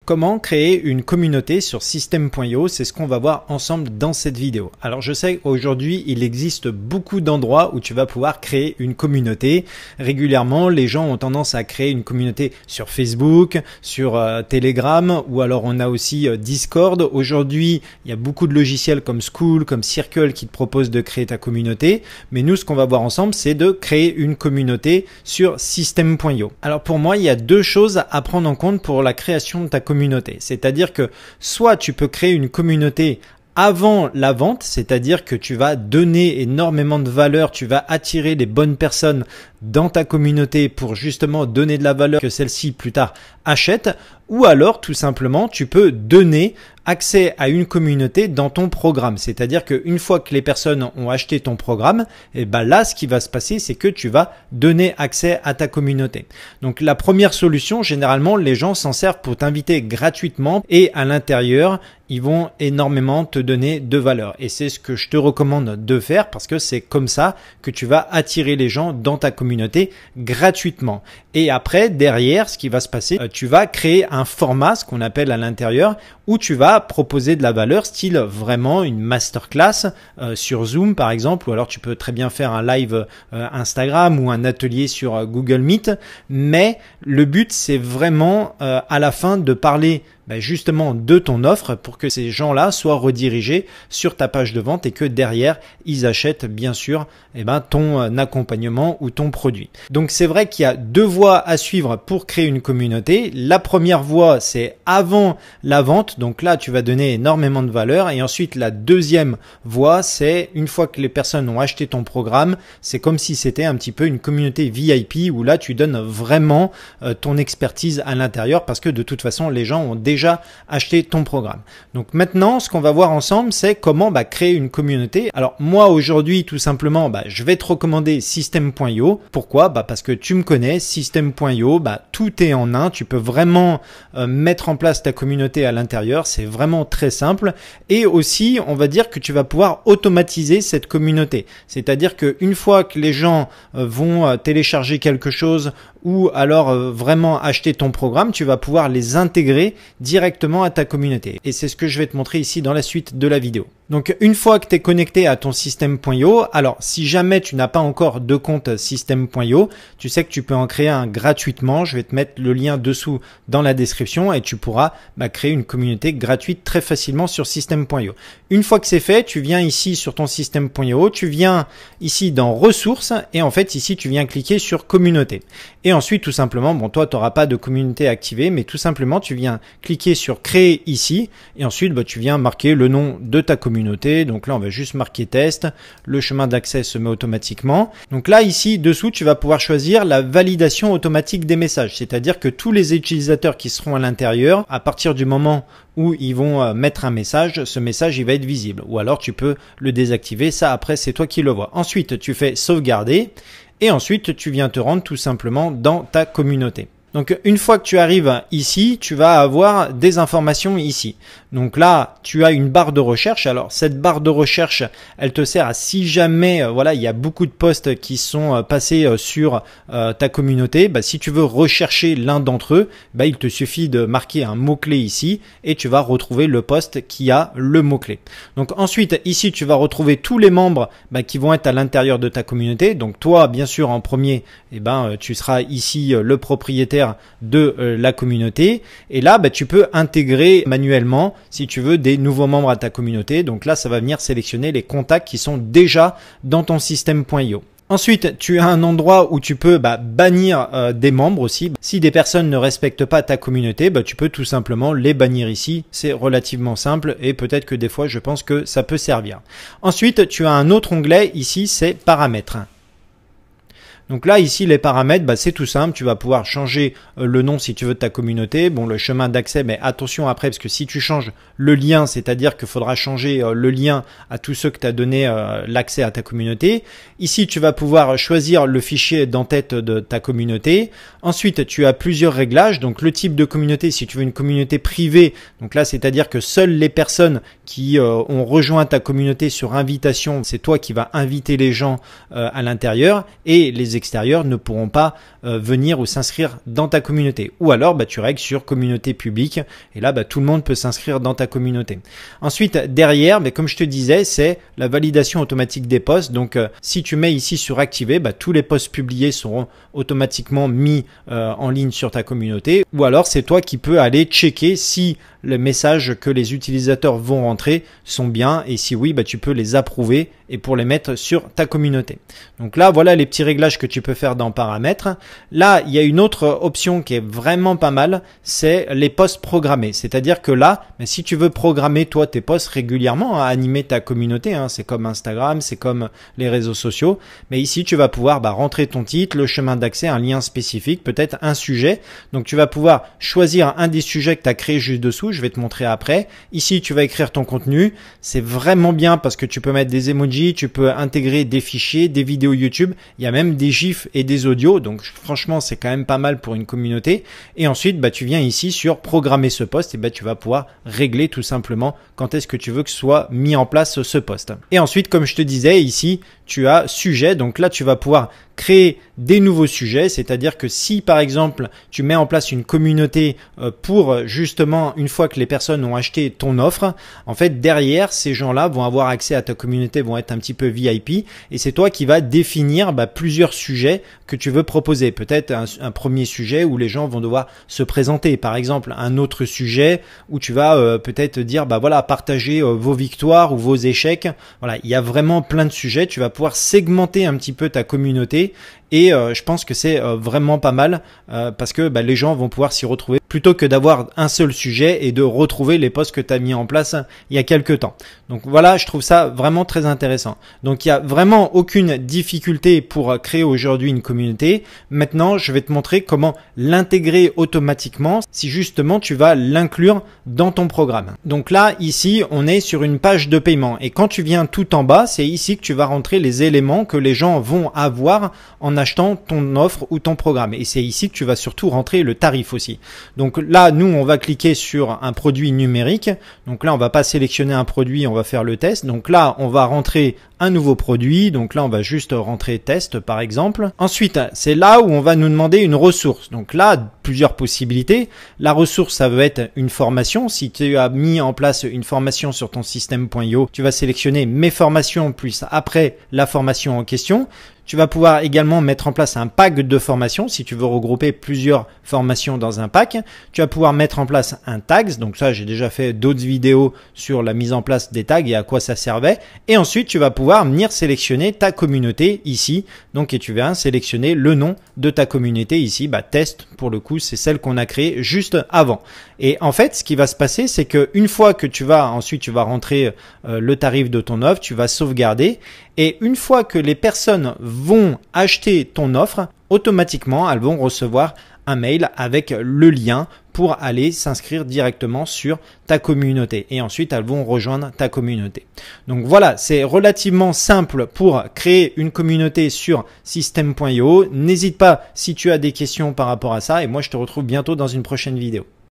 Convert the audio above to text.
Comment créer une communauté sur Systeme.io, c'est ce qu'on va voir ensemble dans cette vidéo. Alors je sais qu'aujourd'hui il existe beaucoup d'endroits où tu vas pouvoir créer une communauté. Régulièrement les gens ont tendance à créer une communauté sur Facebook, sur Telegram ou alors on a aussi Discord. Aujourd'hui il y a beaucoup de logiciels comme Skool, comme Circle qui te proposent de créer ta communauté. Mais nous ce qu'on va voir ensemble c'est de créer une communauté sur Systeme.io. Alors pour moi il y a deux choses à prendre en compte pour la création de ta communauté. C'est-à-dire que soit tu peux créer une communauté avant la vente, c'est-à-dire que tu vas donner énormément de valeur, tu vas attirer les bonnes personnes dans ta communauté pour justement donner de la valeur que celle-ci plus tard achète, ou alors tout simplement tu peux donner accès à une communauté dans ton programme. C'est-à-dire qu'une fois que les personnes ont acheté ton programme, et ben là ce qui va se passer c'est que tu vas donner accès à ta communauté. Donc la première solution, généralement les gens s'en servent pour t'inviter gratuitement et à l'intérieur ils vont énormément te donner de valeur. Et c'est ce que je te recommande de faire parce que c'est comme ça que tu vas attirer les gens dans ta communauté gratuitement. Et après, derrière, ce qui va se passer, tu vas créer un format, ce qu'on appelle à l'intérieur, où tu vas proposer de la valeur, style vraiment une masterclass sur Zoom par exemple, ou alors tu peux très bien faire un live Instagram ou un atelier sur Google Meet. Mais le but, c'est vraiment à la fin de parler justement de ton offre pour que ces gens-là soient redirigés sur ta page de vente et que derrière, ils achètent bien sûr ton accompagnement ou ton produit. Donc c'est vrai qu'il y a deux voies à suivre pour créer une communauté. La première voie, c'est avant la vente. Donc là, tu vas donner énormément de valeur. Et ensuite, la deuxième voie, c'est une fois que les personnes ont acheté ton programme, c'est comme si c'était un petit peu une communauté VIP où là, tu donnes vraiment ton expertise à l'intérieur parce que de toute façon, les gens ont déjà acheté ton programme. Donc maintenant, ce qu'on va voir ensemble, c'est comment créer une communauté. Alors moi aujourd'hui, tout simplement, je vais te recommander Systeme.io. Pourquoi? Parce que tu me connais, Systeme.io, tout est en un. Tu peux vraiment mettre en place ta communauté à l'intérieur. C'est vraiment très simple. Et aussi, on va dire que tu vas pouvoir automatiser cette communauté. C'est-à-dire qu'une fois que les gens vont télécharger quelque chose ou alors vraiment acheter ton programme, tu vas pouvoir les intégrer directement à ta communauté. Et c'est ce que je vais te montrer ici dans la suite de la vidéo. Donc une fois que tu es connecté à ton Systeme.io, alors si jamais tu n'as pas encore de compte Systeme.io, tu sais que tu peux en créer un gratuitement. Je vais te mettre le lien dessous dans la description et tu pourras créer une communauté gratuite très facilement sur Systeme.io. Une fois que c'est fait, tu viens ici sur ton Systeme.io, tu viens ici dans ressources et en fait ici tu viens cliquer sur communauté. Et ensuite tout simplement, toi tu n'auras pas de communauté activée, mais tout simplement tu viens cliquer sur créer ici et ensuite tu viens marquer le nom de ta communauté. Donc là on va juste marquer test, le chemin d'accès se met automatiquement. Donc là ici dessous tu vas pouvoir choisir la validation automatique des messages, c'est-à-dire que tous les utilisateurs qui seront à l'intérieur, à partir du moment où ils vont mettre un message, ce message il va être visible, ou alors tu peux le désactiver, ça après c'est toi qui le vois. Ensuite tu fais sauvegarder et ensuite tu viens te rendre tout simplement dans ta communauté. Donc une fois que tu arrives ici, tu vas avoir des informations ici. Donc là, tu as une barre de recherche. Alors cette barre de recherche, elle te sert à si jamais il y a beaucoup de posts qui sont passés sur ta communauté, si tu veux rechercher l'un d'entre eux, il te suffit de marquer un mot-clé ici et tu vas retrouver le post qui a le mot-clé. Donc ensuite, ici, tu vas retrouver tous les membres qui vont être à l'intérieur de ta communauté. Donc toi, bien sûr, en premier, tu seras ici le propriétaire de la communauté et là tu peux intégrer manuellement si tu veux des nouveaux membres à ta communauté. Donc là ça va venir sélectionner les contacts qui sont déjà dans ton Systeme.io. Ensuite, tu as un endroit où tu peux bannir des membres aussi. Si des personnes ne respectent pas ta communauté, tu peux tout simplement les bannir ici. C'est relativement simple et peut-être que des fois, je pense que ça peut servir. Ensuite, tu as un autre onglet ici, c'est paramètres. Donc là, ici, les paramètres, c'est tout simple. Tu vas pouvoir changer le nom si tu veux de ta communauté. Bon, le chemin d'accès, mais attention après, parce que si tu changes le lien, c'est-à-dire qu'il faudra changer le lien à tous ceux que tu as donné l'accès à ta communauté. Ici, tu vas pouvoir choisir le fichier d'en-tête de ta communauté. Ensuite, tu as plusieurs réglages. Donc, le type de communauté, si tu veux une communauté privée, donc là, c'est-à-dire que seules les personnes qui ont rejoint ta communauté sur invitation. C'est toi qui vas inviter les gens à l'intérieur et les extérieurs ne pourront pas venir ou s'inscrire dans ta communauté. Ou alors, tu règles sur communauté publique et là, tout le monde peut s'inscrire dans ta communauté. Ensuite, derrière, comme je te disais, c'est la validation automatique des posts. Donc, si tu mets ici sur activer, tous les posts publiés seront automatiquement mis en ligne sur ta communauté. Ou alors, c'est toi qui peux aller checker si les messages que les utilisateurs vont rentrer sont bien et si oui, tu peux les approuver et pour les mettre sur ta communauté. Donc là, voilà les petits réglages que tu peux faire dans paramètres. Là, il y a une autre option qui est vraiment pas mal, c'est les posts programmés. C'est-à-dire que là, si tu veux programmer toi tes posts régulièrement, animer ta communauté, c'est comme Instagram, c'est comme les réseaux sociaux, mais ici tu vas pouvoir rentrer ton titre, le chemin d'accès, un lien spécifique, peut-être un sujet. Donc tu vas pouvoir choisir un des sujets que tu as créé juste dessous. Je vais te montrer après. Ici, tu vas écrire ton contenu. C'est vraiment bien parce que tu peux mettre des emojis, tu peux intégrer des fichiers, des vidéos YouTube. Il y a même des gifs et des audios. Donc, franchement, c'est quand même pas mal pour une communauté. Et ensuite, tu viens ici sur programmer ce post et tu vas pouvoir régler tout simplement quand est-ce que tu veux que soit mis en place ce post. Et ensuite, comme je te disais, ici, tu as sujet. Donc là, tu vas pouvoir créer des nouveaux sujets, c'est-à-dire que si par exemple tu mets en place une communauté pour justement une fois que les personnes ont acheté ton offre, en fait derrière ces gens-là vont avoir accès à ta communauté, vont être un petit peu VIP et c'est toi qui vas définir plusieurs sujets que tu veux proposer. Peut-être un premier sujet où les gens vont devoir se présenter, par exemple un autre sujet où tu vas peut-être dire voilà, partager vos victoires ou vos échecs. Voilà, il y a vraiment plein de sujets, tu vas pouvoir segmenter un petit peu ta communauté. Et je pense que c'est vraiment pas mal parce que les gens vont pouvoir s'y retrouver plutôt que d'avoir un seul sujet et de retrouver les posts que tu as mis en place il y a quelques temps. Donc voilà, je trouve ça vraiment très intéressant. Donc il n'y a vraiment aucune difficulté pour créer aujourd'hui une communauté. Maintenant, je vais te montrer comment l'intégrer automatiquement si justement tu vas l'inclure dans ton programme. Donc là, ici, on est sur une page de paiement et quand tu viens tout en bas, c'est ici que tu vas rentrer les éléments que les gens vont avoir en achetant ton offre ou ton programme. Et c'est ici que tu vas surtout rentrer le tarif aussi. Donc là, nous, on va cliquer sur un produit numérique. Donc là, on va pas sélectionner un produit, on va faire le test. Donc là, on va rentrer un nouveau produit. Donc là, on va juste rentrer test, par exemple. Ensuite, c'est là où on va nous demander une ressource. Donc là, plusieurs possibilités. La ressource, ça veut être une formation. Si tu as mis en place une formation sur ton système.io, tu vas sélectionner mes formations plus après la formation en question. Tu vas pouvoir également mettre en place un pack de formation si tu veux regrouper plusieurs formations dans un pack. Tu vas pouvoir mettre en place un tags. Donc ça, j'ai déjà fait d'autres vidéos sur la mise en place des tags et à quoi ça servait. Et ensuite, tu vas pouvoir venir sélectionner ta communauté ici. Donc, et tu vas sélectionner le nom de ta communauté ici. Test, pour le coup, c'est celle qu'on a créée juste avant. Et en fait, ce qui va se passer, c'est que une fois que tu vas rentrer le tarif de ton offre, tu vas sauvegarder. Et une fois que les personnes vont acheter ton offre, automatiquement, elles vont recevoir un mail avec le lien pour aller s'inscrire directement sur ta communauté. Et ensuite, elles vont rejoindre ta communauté. Donc voilà, c'est relativement simple pour créer une communauté sur System.io. N'hésite pas si tu as des questions par rapport à ça. Et moi, je te retrouve bientôt dans une prochaine vidéo.